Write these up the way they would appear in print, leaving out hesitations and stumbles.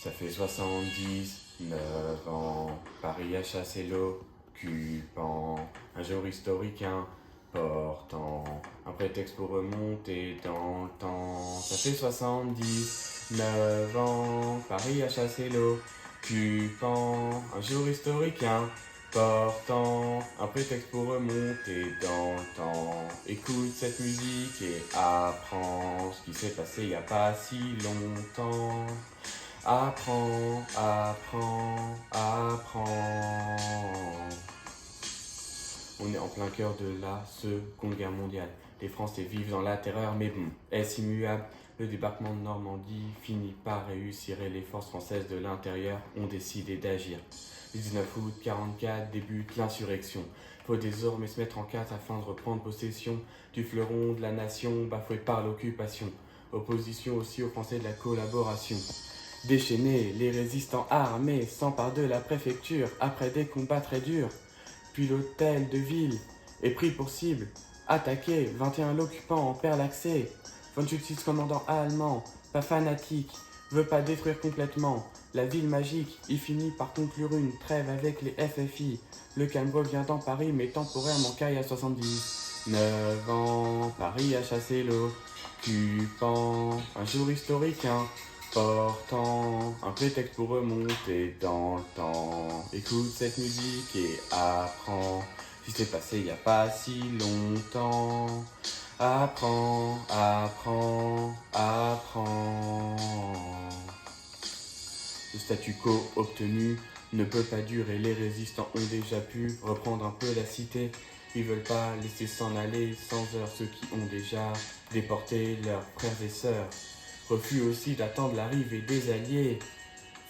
Ça fait 79 ans, Paris a chassé l'occupant, un jour historique important, un prétexte pour remonter dans le temps. Ça fait 79 ans, Paris a chassé l'occupant, un jour historique important, un prétexte pour remonter dans le temps. Écoute cette musique et apprends ce qui s'est passé il y a pas si longtemps. Apprends, apprends, apprends. On est en plein cœur de la Seconde Guerre mondiale. Les Français vivent dans la terreur, mais bon, est-ce immuable? Le débarquement de Normandie finit par réussir et les forces françaises de l'intérieur ont décidé d'agir. Le 19 août 1944 débute l'insurrection. Faut désormais se mettre en carte afin de reprendre possession du fleuron de la nation bafoué par l'occupation. Opposition aussi aux Français de la collaboration. Déchaînés, les résistants armés s'emparent de la préfecture après des combats très durs. Puis l'hôtel de ville est pris pour cible. Attaqué, 21 l'occupant en perd l'accès. Von Schütz, commandant allemand, pas fanatique, veut pas détruire complètement la ville magique. Il finit par conclure une trêve avec les FFI. Le calme revient dans Paris, mais temporairement car il y a 79 ans. Paris a chassé l'occupant. Un jour historique important, un prétexte pour remonter dans le temps. Écoute cette musique et apprends ce qui s'est passé il y a pas si longtemps. Apprends, apprends, apprends. Le statu quo obtenu ne peut pas durer, les résistants ont déjà pu reprendre un peu la cité. Ils veulent pas laisser s'en aller sans heure ceux qui ont déjà déporté leurs frères et sœurs. Refus aussi d'attendre l'arrivée des alliés.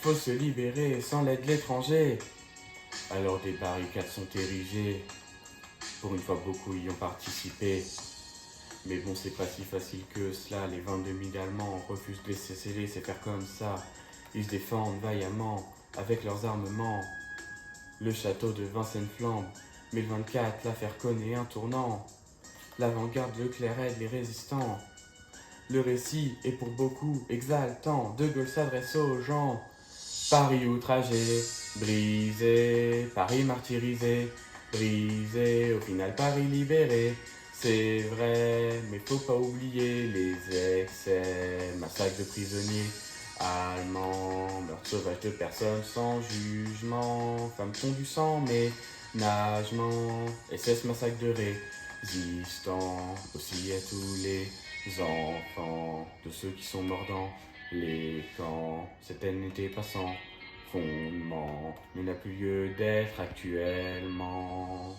Faut se libérer sans l'aide de l'étranger. Alors des barricades sont érigées. Pour une fois beaucoup y ont participé. Mais bon, c'est pas si facile que cela. Les 22 000 Allemands refusent de laisser sceller, c'est faire comme ça. Ils se défendent vaillamment avec leurs armements. Le château de Vincennes flambe. Mais le 24, l'affaire connaît un tournant. L'avant-garde, Leclerc aide les résistants. Le récit est pour beaucoup exaltant. De Gaulle s'adresse aux gens. Paris outragé, brisé, Paris martyrisé, brisé, au final Paris libéré. C'est vrai, mais faut pas oublier les excès, massacre de prisonniers allemands, meurtre sauvage de personnes sans jugement, femmes font du sang, ménagement, SS massacre de résistants, aussi à tous les enfants de ceux qui sont morts dans les camps. Cette haine n'était pas sans fondement, mais n'a plus lieu d'être actuellement.